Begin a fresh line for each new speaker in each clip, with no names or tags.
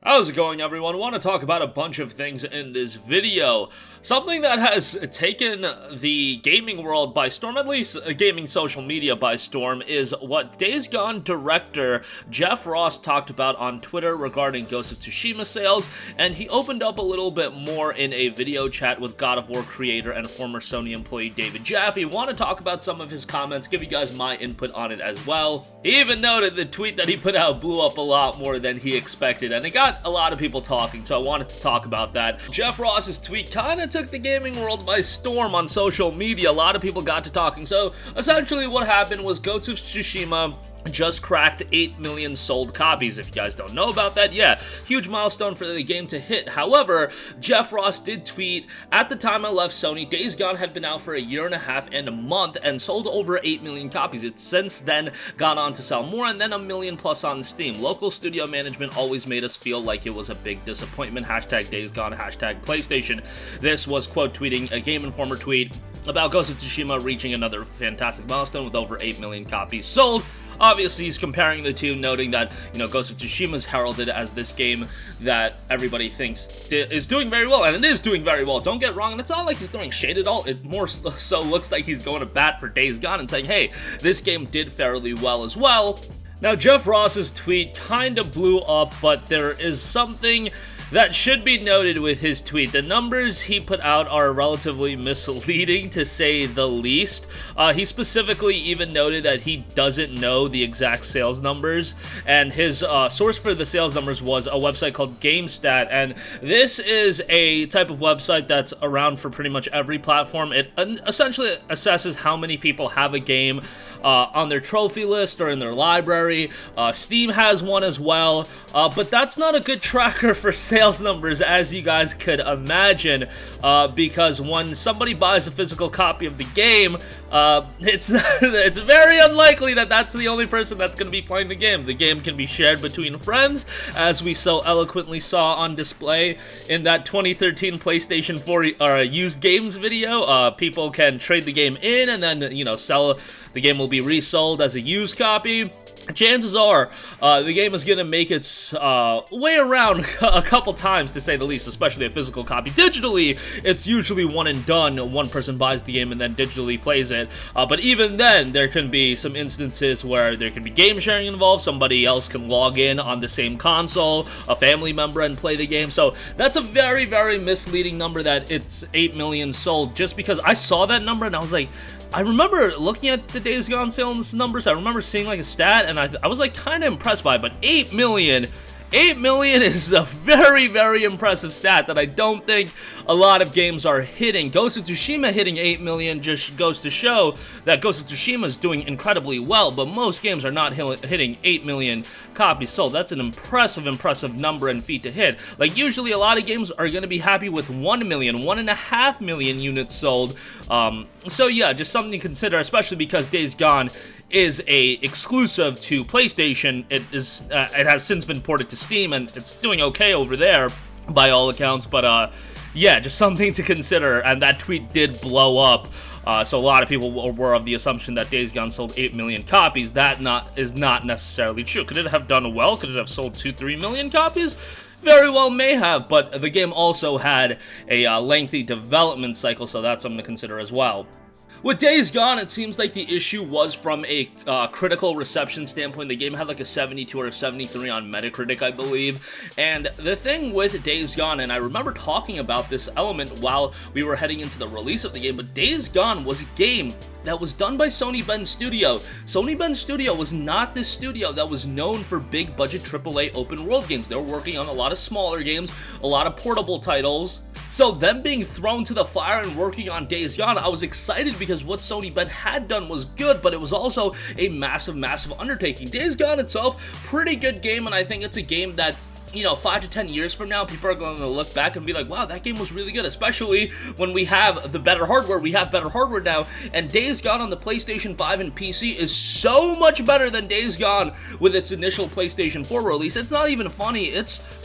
How's it going, everyone? I want to talk about a bunch of things in this video. Something that has taken the gaming world by storm, at least gaming social media by storm, is what Days Gone director Jeff Ross talked about on Twitter regarding Ghost of Tsushima sales, and he opened up a little bit more in a video chat with God of War creator and former Sony employee David Jaffe. I want to talk about some of his comments, give you guys my input on it as well. He even noted the tweet that he put out blew up a lot more than he expected, and it got a lot of people talking, so I wanted to talk about that. Jeff Ross's tweet kind of took the gaming world by storm on social media. A lot of people got to talking. So essentially what happened was Ghost of Tsushima just cracked 8 million sold copies. If you guys don't know about that, yeah, huge milestone for the game to hit. However, Jeff Ross did tweet, at the time I left Sony, Days Gone had been out for a year and a half and a month and sold over 8 million copies. It's since then gone on to sell more and then 1 million plus on Steam. Local studio management always made us feel like it was a big disappointment. Hashtag Days Gone, hashtag PlayStation. This was quote tweeting a Game Informer tweet about Ghost of Tsushima reaching another fantastic milestone with over 8 million copies sold. Obviously, he's comparing the two, noting that, Ghost of Tsushima is heralded as this game that everybody thinks is doing very well, and it is doing very well, don't get wrong, and it's not like he's throwing shade at all. It more so looks like he's going to bat for Days Gone and saying, hey, this game did fairly well as well. Now, Jeff Ross's tweet kind of blew up, but there is something that should be noted with his tweet. The numbers he put out are relatively misleading, to say the least. He specifically even noted that he doesn't know the exact sales numbers, and his source for the sales numbers was a website called GameStat, and this is a type of website that's around for pretty much every platform. It essentially assesses how many people have a game on their trophy list or in their library. Steam has one as well, but that's not a good tracker for sales numbers, as you guys could imagine, because when somebody buys a physical copy of the game, it's very unlikely that that's the only person that's going to be playing the game. The game can be shared between friends, as we so eloquently saw on display in that 2013 PlayStation 4 used games video. People can trade the game in and then, sell. The game will be resold as a used copy. Chances are, the game is going to make its way around a couple times, to say the least, especially a physical copy. Digitally, it's usually one and done. One person buys the game and then digitally plays it. But even then, there can be some instances where there can be game sharing involved. Somebody else can log in on the same console, a family member, and play the game. So that's a very, very misleading number that it's 8 million sold, just because I saw that number and I was like, I remember looking at the Days Gone sales numbers. I remember seeing like a stat, and I was like kind of impressed by it, but 8 million is a very, very impressive stat that I don't think a lot of games are hitting. Ghost of Tsushima hitting 8 million just goes to show that Ghost of Tsushima is doing incredibly well, but most games are not hitting 8 million copies sold. That's an impressive number and feat to hit. Like, usually a lot of games are going to be happy with 1 million, 1.5 million units sold. So yeah, just something to consider, especially because Days Gone is a exclusive to PlayStation. It has since been ported to Steam, and it's doing okay over there by all accounts, but yeah, just something to consider. And that tweet did blow up, so a lot of people were of the assumption that Days Gone sold 8 million copies. That is not necessarily true. Could it have done well? Could it have sold 2-3 million copies? Very well may have, but the game also had a lengthy development cycle, so that's something to consider as well. With Days Gone, it seems like the issue was from a critical reception standpoint. The game had like a 72 or a 73 on Metacritic, I believe. And the thing with Days Gone, and I remember talking about this element while we were heading into the release of the game, but Days Gone was a game that was done by Sony Bend Studio. Sony Bend Studio was not this studio that was known for big budget AAA open world games. They were working on a lot of smaller games, a lot of portable titles. So them being thrown to the fire and working on Days Gone, I was excited because what Sony Bend had done was good, but it was also a massive undertaking. Days Gone itself, pretty good game, and I think it's a game that, 5 to 10 years from now, people are going to look back and be like, wow, that game was really good, especially when we have the better hardware. We have better hardware now, and Days Gone on the PlayStation 5 and PC is so much better than Days Gone with its initial PlayStation 4 release. It's not even funny.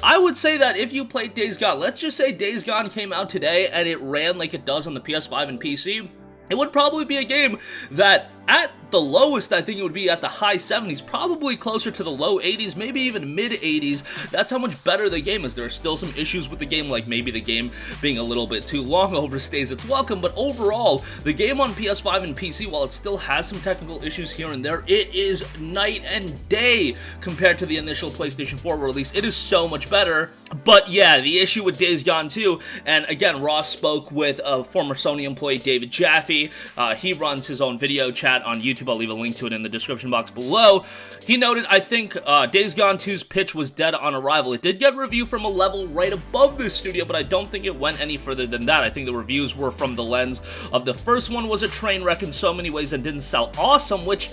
I would say that if you played Days Gone, let's just say Days Gone came out today and it ran like it does on the PS5 and PC, it would probably be a game that At the lowest, I think it would be at the high 70s, probably closer to the low 80s, maybe even mid 80s. That's how much better the game is. There are still some issues with the game, like maybe the game being a little bit too long overstays its welcome, but overall, the game on PS5 and PC, while it still has some technical issues here and there, it is night and day compared to the initial PlayStation 4 release. It is so much better. But yeah, the issue with Days Gone 2, and again, Ross spoke with a former Sony employee, David Jaffe. He runs his own video chat on YouTube. I'll leave a link to it in the description box below. He noted, I think Days Gone 2's pitch was dead on arrival. It did get a review from a level right above the studio, but I don't think it went any further than that. I think the reviews were from the lens of the first one was a train wreck in so many ways and didn't sell awesome, which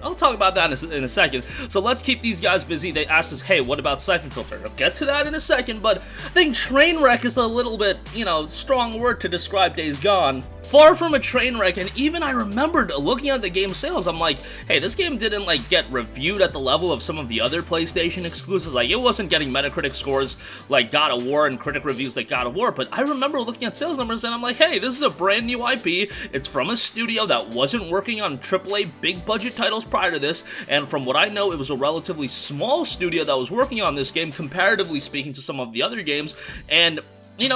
I'll talk about that in a second. So let's keep these guys busy. They asked us, hey, what about Siphon Filter? I'll get to that in a second, but I think train wreck is a little bit, strong word to describe Days Gone. Far from a train wreck, and even I remembered looking at the game sales, I'm like, hey, this game didn't get reviewed at the level of some of the other PlayStation exclusives. Like, it wasn't getting Metacritic scores like God of War and critic reviews like God of War, but I remember looking at sales numbers and I'm like, hey, this is a brand new IP. It's from a studio that wasn't working on AAA big budget titles prior to this, and from what I know, it was a relatively small studio that was working on this game, comparatively speaking to some of the other games, and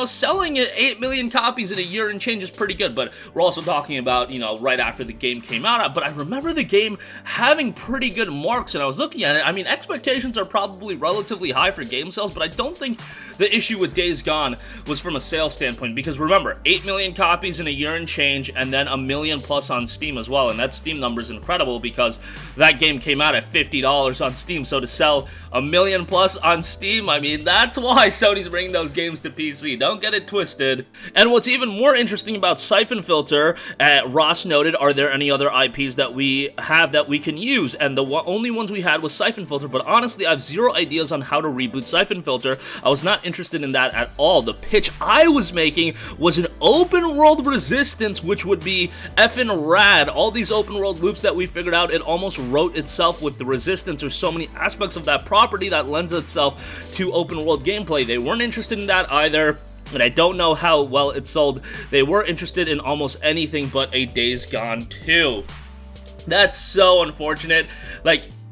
selling 8 million copies in a year and change is pretty good, but we're also talking about, right after the game came out. But I remember the game having pretty good marks, and I was looking at it. I mean, expectations are probably relatively high for game sales, but I don't think the issue with Days Gone was from a sales standpoint, because remember, 8 million copies in a year and change, and then a million plus on Steam as well, and that Steam number is incredible because that game came out at $50 on Steam, so to sell a million plus on Steam, I mean, that's why Sony's bringing those games to PC. Don't get it twisted. And what's even more interesting about Siphon Filter, Ross noted, are there any other IPs that we have that we can use? And the only ones we had was Siphon Filter, but honestly, I have zero ideas on how to reboot Siphon Filter. I was not interested in that at all. The pitch I was making was an open world Resistance, which would be effing rad. All these open world loops that we figured out, it almost wrote itself with the Resistance. There's so many aspects of that property that lends itself to open world gameplay. They weren't interested in that either, and I don't know how well it sold. They were interested in almost anything but a Days Gone 2. That's so unfortunate.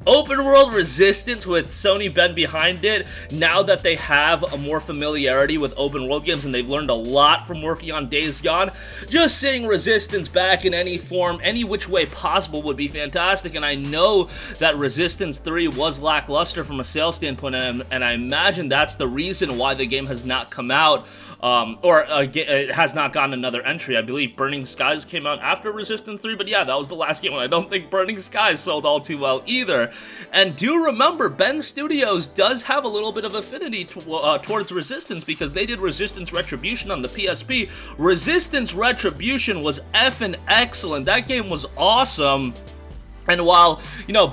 Open world Resistance with Sony been behind it, now that they have a more familiarity with open world games and they've learned a lot from working on Days Gone, just seeing Resistance back in any form, any which way possible would be fantastic. And I know that Resistance 3 was lackluster from a sales standpoint, and I imagine that's the reason why the game has not come out, it has not gotten another entry. I believe Burning Skies came out after Resistance 3, but yeah, that was the last game, and I don't think Burning Skies sold all too well either. And do remember, Ben Studios does have a little bit of affinity towards Resistance, because they did Resistance Retribution on the PSP. Resistance Retribution was effing excellent. That game was awesome. And while,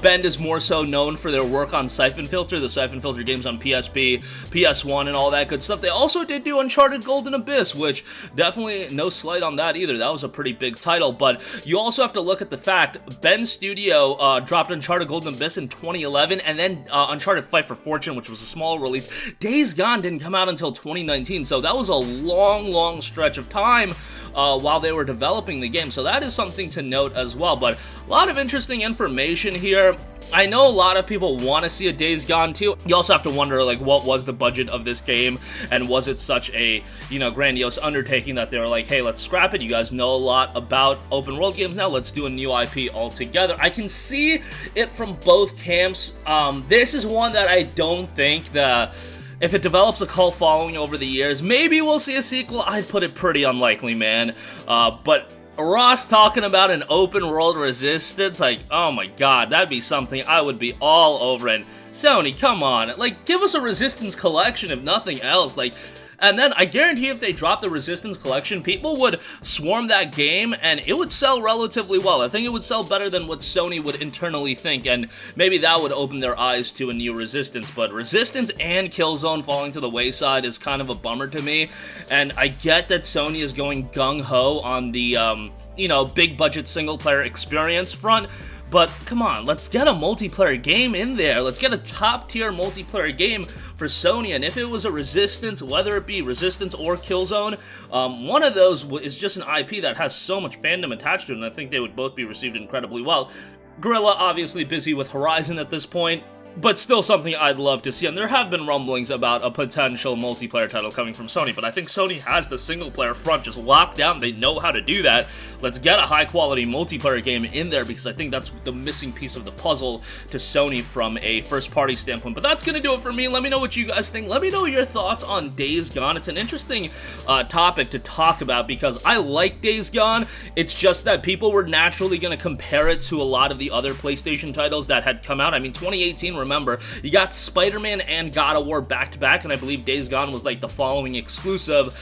Bend is more so known for their work on Siphon Filter, the Siphon Filter games on PSP, PS1, and all that good stuff, they also did do Uncharted Golden Abyss, which definitely no slight on that either. That was a pretty big title, but you also have to look at the fact Bend Studio dropped Uncharted Golden Abyss in 2011, and then Uncharted Fight for Fortune, which was a small release. Days Gone didn't come out until 2019, so that was a long stretch of time while they were developing the game, so that is something to note as well. But a lot of interesting information here. I know a lot of people want to see a Days Gone 2. You also have to wonder, what was the budget of this game, and was it such a, grandiose undertaking that they were like, hey, let's scrap it. You guys know a lot about open world games now. Let's do a new IP altogether. I can see it from both camps. This is one that I don't think if it develops a cult following over the years, maybe we'll see a sequel. I'd put it pretty unlikely, man. But Ross talking about an open world Resistance, oh my god, that'd be something I would be all over. And Sony, come on, give us a Resistance collection if nothing else. And then I guarantee if they drop the Resistance collection, people would swarm that game and it would sell relatively well. I think it would sell better than what Sony would internally think, and maybe that would open their eyes to a new Resistance. But Resistance and Killzone falling to the wayside is kind of a bummer to me, and I get that Sony is going gung-ho on the, big budget single player experience front, but come on, let's get a multiplayer game in there. Let's get a top tier multiplayer game for Sony, and if it was a Resistance, whether it be Resistance or Killzone, one of those is just an IP that has so much fandom attached to it, and I think they would both be received incredibly well. Guerrilla obviously busy with Horizon at this point, but still something I'd love to see, and there have been rumblings about a potential multiplayer title coming from Sony, but I think Sony has the single-player front just locked down. They know how to do that. Let's get a high-quality multiplayer game in there, because I think that's the missing piece of the puzzle to Sony from a first-party standpoint. But that's gonna do it for me. Let me know what you guys think. Let me know your thoughts on Days Gone. It's an interesting topic to talk about, because I like Days Gone. It's just that people were naturally gonna compare it to a lot of the other PlayStation titles that had come out. I mean, 2018, remember, you got Spider-Man and God of War back-to-back, and I believe Days Gone was like the following exclusive.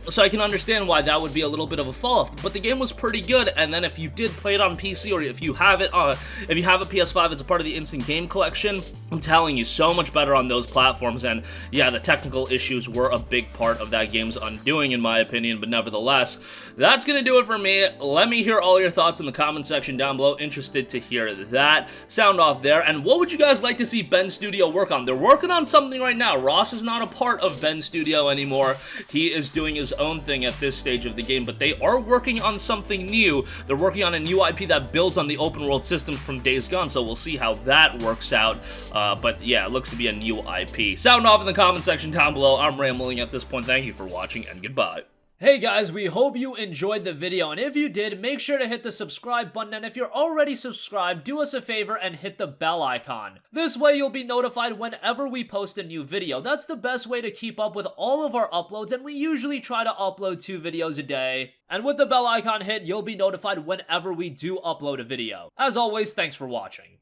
So I can understand why that would be a little bit of a fall-off, but the game was pretty good. And then if you did play it on PC, or if you have it, if you have a PS5, it's a part of the Instant Game Collection. I'm telling you, so much better on those platforms. And yeah, the technical issues were a big part of that game's undoing, in my opinion. But nevertheless, that's gonna do it for me. Let me hear all your thoughts in the comment section down below. Interested to hear that sound off there. And what would you guys like to see Ben Studio work on? They're working on something right now. Ross is not a part of Ben Studio anymore. He is doing his own thing at this stage of the game, but they are working on something new. They're working on a new IP that builds on the open world systems from Days Gone, so we'll see how that works out. But yeah, it looks to be a new IP. Sound off in the comment section down below. I'm rambling at this point. Thank you for watching, and goodbye. Hey guys, we hope you enjoyed the video, and if you did, make sure to hit the subscribe button, and if you're already subscribed, do us a favor and hit the bell icon. This way you'll be notified whenever we post a new video. That's the best way to keep up with all of our uploads, and we usually try to upload 2 videos a day. And with the bell icon hit, you'll be notified whenever we do upload a video. As always, thanks for watching.